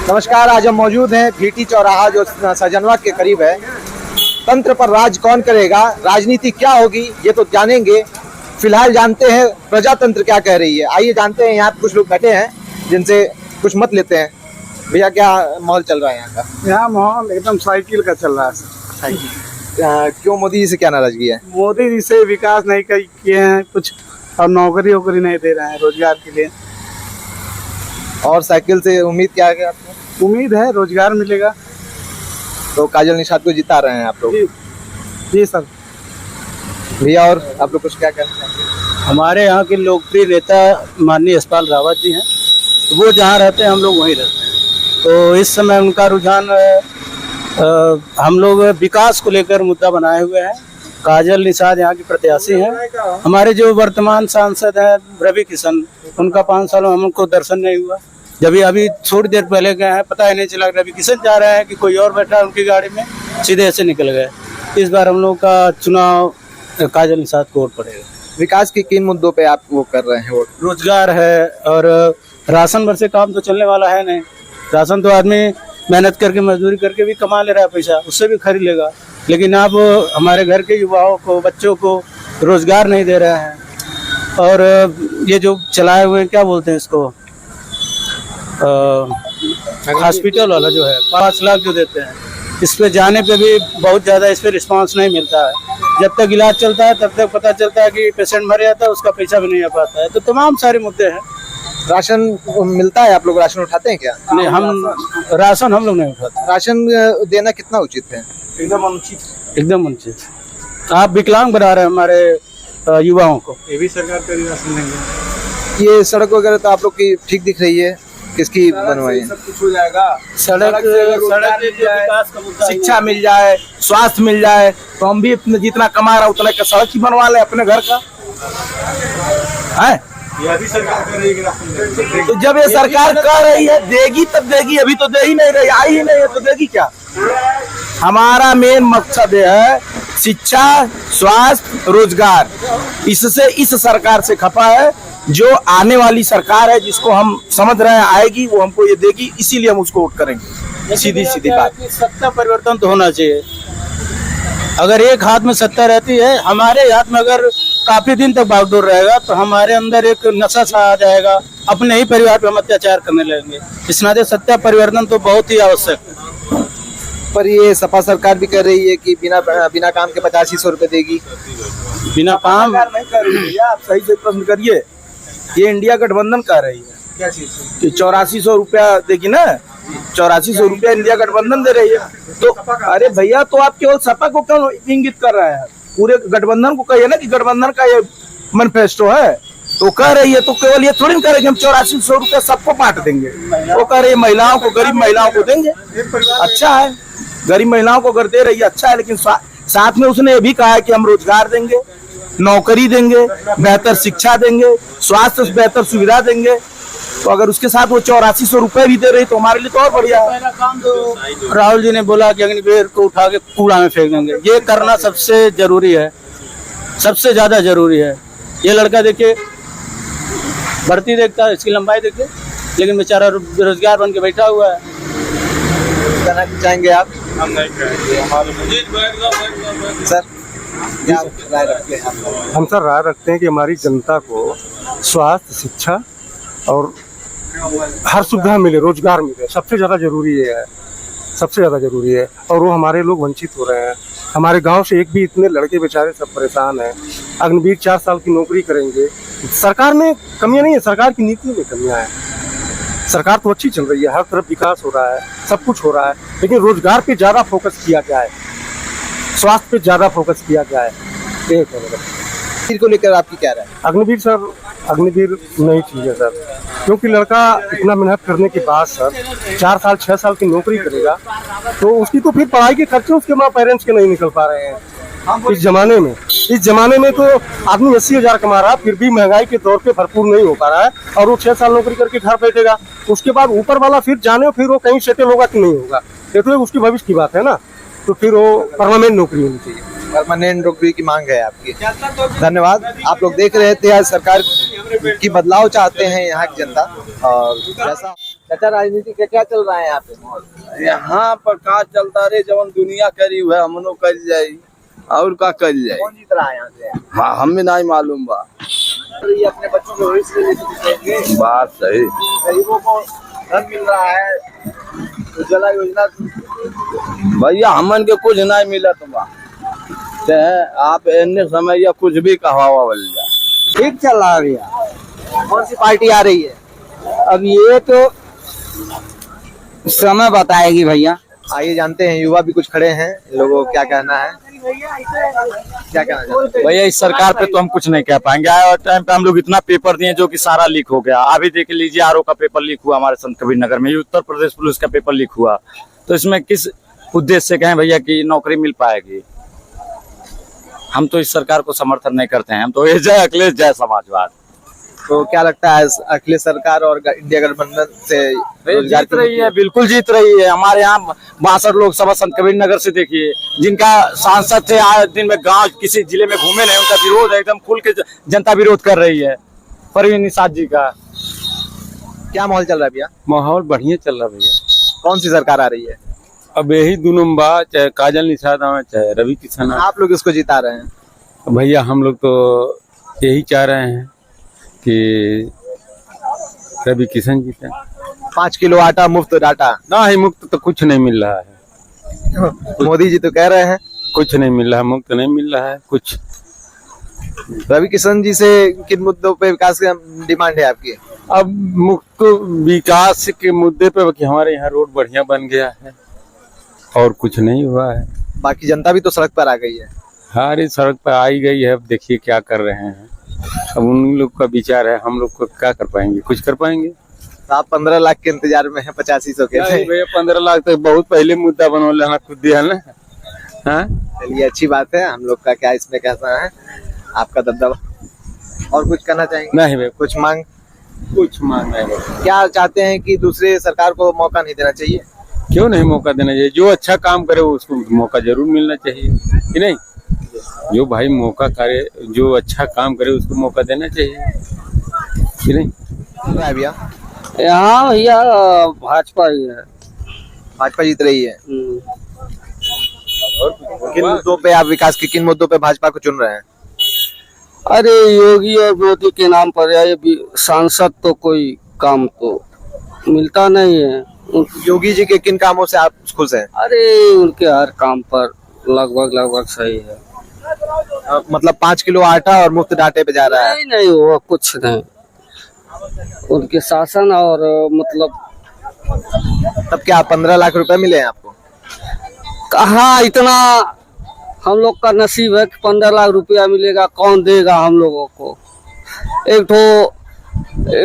नमस्कार, आज हम मौजूद हैं भीटी चौराहा जो सजनवा के करीब है। तंत्र पर राज कौन करेगा, राजनीति क्या होगी, ये तो जानेंगे। फिलहाल जानते हैं प्रजातंत्र क्या कह रही है। आइए जानते हैं, यहाँ पे कुछ लोग बैठे हैं जिनसे कुछ मत लेते हैं। भैया, क्या माहौल चल रहा है यहाँ का? यहाँ माहौल एकदम साइकिल का चल रहा है। साइकिल क्यों? मोदी जी से क्या नाराजगी है? मोदी जी से विकास नहीं किए हैं कुछ, और नौकरी वोकरी नहीं दे रहे हैं रोजगार के लिए। और साइकिल से उम्मीद क्या है आपको? उम्मीद है रोजगार मिलेगा। तो काजल निषाद को जिता रहे हैं आप लोग? जी सर। भैया, और आप लोग कुछ क्या कहना चाहते हैं? हमारे यहाँ के लोकप्रिय नेता माननीय यशपाल रावत जी हैं, तो वो जहाँ रहते हैं हम लोग वहीं रहते हैं। तो इस समय उनका रुझान हम लोग विकास को लेकर मुद्दा बनाए हुए हैं। काजल निषाद यहाँ की प्रत्याशी हैं। हमारे जो वर्तमान सांसद हैं रवि किशन, उनका 5 सालों हमको दर्शन नहीं हुआ। जब अभी थोड़ी देर पहले गए हैं, पता ही नहीं चला रवि किशन जा रहे हैं कि कोई और बैठा है उनकी गाड़ी में, सीधे ऐसे निकल गए। इस बार हम लोग का चुनाव काजल निषाद को वोट पड़ेगा। विकास के किन मुद्दों पे आप वो कर रहे हैं वोट? रोजगार है, और राशन भर से काम तो चलने वाला है नहीं। राशन तो आदमी मेहनत करके मजदूरी करके भी कमा ले रहा है पैसा, उससे भी खरीद लेगा। लेकिन आप हमारे घर के युवाओं को, बच्चों को रोजगार नहीं दे रहे हैं। और ये जो चलाए हुए क्या बोलते हैं इसको, हॉस्पिटल वाला जो है 5 लाख जो देते हैं, इस पे जाने पे भी बहुत ज़्यादा इस पे रिस्पांस नहीं मिलता है। जब तक इलाज चलता है तब तक पता चलता है कि पेशेंट मर जाता है, उसका पैसा भी नहीं आ पाता है। तो तमाम सारे मुद्दे हैं। राशन मिलता है? आप लोग राशन उठाते हैं क्या? नहीं, हम राशन हम लोग नहीं उठाते। राशन देना कितना उचित है? एकदम अनुचित, एकदम अनुचित। आप विकलांग बना रहे हैं हमारे युवाओं को। ये भी सरकार का राशन देंगे। ये सड़क वगैरह तो आप लोग की ठीक दिख रही है, किसकी बनवाई है? सब कुछ हो जाएगा। सड़क विकास का मुद्दा, शिक्षा मिल जाए, स्वास्थ्य मिल जाए, तो हम भी जितना कमा रहा उतना का सड़क ही बनवा ले अपने घर का है। यह भी सरकार कर रही है। तो जब ये सरकार कर रही है, देगी तब देगी। अभी तो दे ही नहीं रही, आई ही नहीं है, तो देगी क्या? हमारा मेन मकसद है शिक्षा, स्वास्थ्य, रोजगार। इससे इस सरकार से खपा है। जो आने वाली सरकार है, जिसको हम समझ रहे हैं आएगी, वो हमको ये देगी, इसीलिए हम उसको वोट करेंगे। सीधी सीधी बात। सत्ता परिवर्तन तो होना चाहिए। अगर एक हाथ में सत्ता रहती है, हमारे हाथ में अगर काफी दिन तक बागडोर रहेगा, तो हमारे अंदर एक नशा सा आ जाएगा, अपने ही परिवार पर हम अत्याचार करने लगेंगे। इस नाते सत्ता परिवर्तन तो बहुत ही आवश्यक है। पर ये सपा सरकार भी कर रही है कि बिना काम के 8500 रुपए देगी। बिना काम नहीं कर रही है। आप सही से प्रश्न करिए। ये इंडिया गठबंधन कर रही है। क्या चीज? 8400 रुपया देगी ना, 8400 रुपया इंडिया गठबंधन दे रही है। तो अरे भैया, तो आप केवल सपा को क्यों इंगित कर रहे हैं? पूरे गठबंधन को कहिए ना कि गठबंधन का ये मैनिफेस्टो है। तो कह रही है, तो केवल ये थोड़ी कह रहे कि हम 8400 रुपया सबको बांट देंगे। वो कह रही है महिलाओं को, गरीब महिलाओं को देंगे। अच्छा है, गरीब महिलाओं को अगर दे रही है अच्छा है, लेकिन साथ में उसने ये भी कहा है कि हम रोजगार देंगे, नौकरी देंगे, बेहतर शिक्षा देंगे, स्वास्थ्य बेहतर सुविधा देंगे। तो अगर उसके साथ वो 8400 रुपए भी दे रही तो हमारे लिए तो और बढ़िया है। राहुल जी ने बोला कि अग्निवीर को उठा के कूड़ा में फेंक देंगे। ये करना सबसे जरूरी है, सबसे ज्यादा जरूरी है। ये लड़का देखिए, भर्ती देखता है, इसकी लंबाई देखिए, लेकिन बेचारा बेरोजगार बन के बैठा हुआ है। कहना चाहेंगे आप? हम नहीं करेंगे। सर, क्या राय रखते हैं आप? हम सर राय रखते हैं कि हमारी जनता को स्वास्थ्य, शिक्षा और हर सुविधा मिले, रोजगार मिले, सबसे ज़्यादा जरूरी है, सबसे ज़्यादा जरूरी है। और वो हमारे लोग वंचित हो रहे हैं। हमारे गांव से एक भी इतने लड़के बेचारे सब परेशान हैं। अग्निवीर 4 साल की नौकरी करेंगे। सरकार में कमियां नहीं है, सरकार की नीति में कमियां हैं। सरकार तो अच्छी चल रही है, हर तरफ विकास हो रहा है, सब कुछ हो रहा है, लेकिन रोजगार पे ज़्यादा फोकस किया जाए, स्वास्थ्य पे ज़्यादा फोकस किया जाए। एक है को लेकर आपकी क्या राय? अग्निवीर सर, अग्निवीर नहीं चाहिए सर, क्योंकि लड़का इतना मेहनत करने के बाद सर 4 साल 6 साल की नौकरी करेगा, तो उसकी तो फिर पढ़ाई के खर्चे उसके माँ पेरेंट्स के नहीं निकल पा रहे हैं। इस जमाने में तो आदमी 80,000 कमा रहा है, फिर भी महंगाई के दौर पे भरपूर नहीं हो पा रहा है। और वो 6 साल नौकरी करके घर बैठेगा, उसके बाद ऊपर वाला फिर जाने, फिर वो कहीं सेटल होगा कि नहीं होगा, ये तो उसकी भविष्य की बात है ना। तो फिर वो परमानेंट नौकरी होनी चाहिए। परमानेंट नौकरी की मांग है आपकी। धन्यवाद। आप लोग देख रहे थे, आज सरकार की बदलाव चाहते हैं यहाँ की जनता। और जैसा अच्छा, राजनीति क्या क्या चल रहा है यहाँ पे? यहाँ पर का चलता रे जवन दुनिया करी है हमनो कर जाई और का कर जाई। कौन जीत रहा है यहाँ से? हाँ, हमें नहीं मालूम बा। ये अपने बच्चों के भविष्य के लिए सोचेंगे। बात सही। गरीबों को धन मिल रहा है, उज्ज्वला योजना। भैया हमन के कुछ नहीं मिला तो बा, चाहे आप इन्ने समय या कुछ भी कहवा बोल जा। ठीक चल रहा है भैया। कौन सी पार्टी आ रही है? अब ये तो समय बताएगी भैया। आइए जानते हैं, युवा भी कुछ खड़े हैं, इन लोगों को क्या कहना है, क्या कहना चाहते हैं? भैया इस सरकार पे तो हम कुछ नहीं कह पाएंगे। आए टाइम पे हम लोग इतना पेपर दिए जो कि सारा लीक हो गया। अभी देख लीजिए आरओ का पेपर लीक हुआ हमारे संत कबीर नगर में, ये उत्तर प्रदेश पुलिस का पेपर लीक हुआ। तो इसमें किस उद्देश्य से कहें भैया कि नौकरी मिल पाएगी? हम तो इस सरकार को समर्थन नहीं करते हैं। हम तो जय अखिलेश जय समाजवाद। तो क्या लगता है अखिलेश सरकार और इंडिया गठबंधन से रोजगार जीत रही है, बिल्कुल जीत रही है। हमारे यहाँ 62 लोकसभा संत कबीर नगर से देखिए, जिनका सांसद थे आज दिन में गांव किसी जिले में घूमे नहीं, उनका विरोध है, एकदम खुल के जनता विरोध कर रही है परवीन निषाद जी का। क्या माहौल चल रहा है भैया? माहौल बढ़िया चल रहा भैया। कौन सी सरकार आ रही है? अब यही दोनों में बा, चाहे काजल निषाद आवे चाहे रवि किशन आवे। आप लोग इसको जिता रहे हैं? भैया हम लोग तो यही चाह रहे हैं कि रवि किशन जीते। 5 किलो आटा मुफ्त डाटा। ना ही मुफ्त तो कुछ नहीं मिल रहा है। मोदी जी तो कह रहे हैं कुछ नहीं मिल रहा है, मुफ्त नहीं मिल रहा है कुछ। रवि किशन जी से किन मुद्दों पे विकास की डिमांड है आपकी? अब मुफ्त विकास के मुद्दे पे कि हमारे यहाँ रोड बढ़िया बन गया है और कुछ नहीं हुआ है। बाकी जनता भी तो सड़क पर आ गई है। हमारी सड़क पर आई गई है, अब देखिए क्या कर रहे हैं। अब उन लोग का विचार है, हम लोग को क्या कर पाएंगे? कुछ कर पाएंगे? तो आप 15 लाख के इंतजार में है, 8500 के। भैया 15 लाख तो बहुत पहले मुद्दा बनवा लेना खुद दिया ना। हाँ चलिए, अच्छी बात है। हम लोग का क्या इसमें कहना है, आपका दबदबा। और कुछ कहना चाहेंगे? नहीं भैया कुछ मांग नहीं। क्या चाहते हैं कि दूसरे सरकार को मौका नहीं देना चाहिए? क्यों नहीं मौका देना चाहिए? जो अच्छा काम करे उसको मौका जरूर मिलना चाहिए कि नहीं? जो भाई मौका करे, जो अच्छा काम करे उसको मौका देना चाहिए कि नहीं? भैया यहाँ भैया भाजपा ही है। भाजपा जीत रही है। किन मुद्दों पे आप विकास के किन मुद्दों पे भाजपा को चुन रहे हैं? अरे योगी और मोदी के नाम पर ये सांसद तो कोई काम तो मिलता नहीं है। योगी जी के किन कामों से आप खुश हैं? अरे उनके हर काम पर लगभग सही है। मतलब 5 किलो आटा और मुफ्त डाटे पे जा रहा है। नहीं वो कुछ नहीं। उनके शासन और मतलब तब क्या 15 लाख रुपए मिले हैं आपको? कहाँ इतना हम लोग का नसीब है कि 15 लाख रुपया मिलेगा? कौन देगा हम लोगों को? एक तो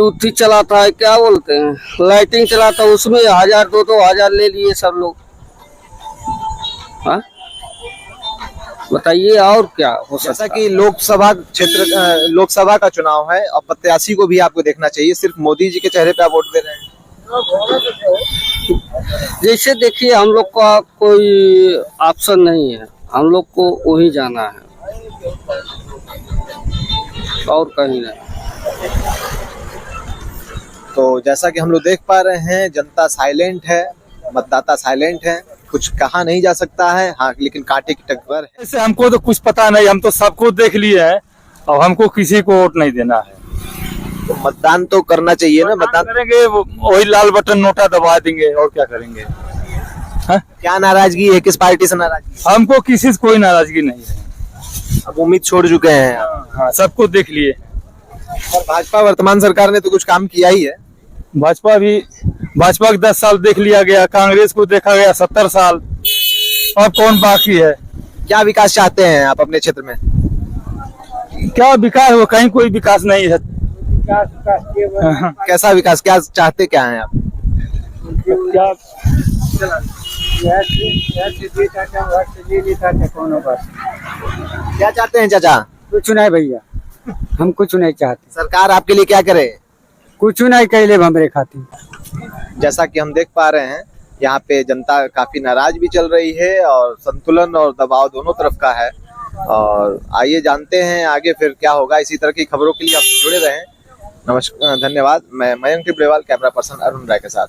उठी चलाता है, क्या बोलते हैं, लाइटिंग चलाता है, उसमें 1000 2-2000 ले लिए सब लोग। हाँ बताइए और क्या हो सकता? जैसा कि लोकसभा का चुनाव है और प्रत्याशी को भी आपको देखना चाहिए, सिर्फ मोदी जी के चेहरे पे आप वोट दे रहे हैं। जैसे देखिए हम लोग का कोई ऑप्शन नहीं है, हम लोग को वही जाना है और कहीं नहीं। तो जैसा कि हम लोग देख पा रहे हैं, जनता साइलेंट है, मतदाता साइलेंट है, कुछ कहा नहीं जा सकता है। हाँ, लेकिन कांटे की टक्कर है। ऐसे हमको तो कुछ पता नहीं, हम तो सबको देख लिए हैं और हमको किसी को वोट नहीं देना है। तो मतदान तो करना चाहिए ना। मतदान करेंगे, वही लाल बटन नोटा दबा देंगे और क्या करेंगे? क्या नाराजगी है? किस पार्टी से नाराजगी? हमको किसी से कोई नाराजगी नहीं है। अब उम्मीद छोड़ चुके हैं। हाँ, सबको देख लिए। और भाजपा वर्तमान सरकार ने तो कुछ काम किया ही है। भाजपा के 10 साल देख लिया गया, कांग्रेस को देखा गया 70 साल, और कौन बाकी है? क्या विकास चाहते हैं आप अपने क्षेत्र में? क्या विकास हो? कहीं कोई विकास नहीं है। कैसा विकास? क्या चाहते क्या हैं आप? क्या क्या चाहते हैं चाचा? कुछ नहीं भैया, हम कुछ नहीं चाहते। सरकार आपके लिए क्या करे? कुछ नहीं कहले हमरे खातिर। जैसा कि हम देख पा रहे हैं, यहाँ पे जनता काफी नाराज भी चल रही है और संतुलन और दबाव दोनों तरफ का है। और आइए जानते हैं आगे फिर क्या होगा। इसी तरह की खबरों के लिए आप जुड़े रहें। नमस्कार, धन्यवाद। मैं मयंक टिब्रेवाल, कैमरा पर्सन अरुण राय के साथ।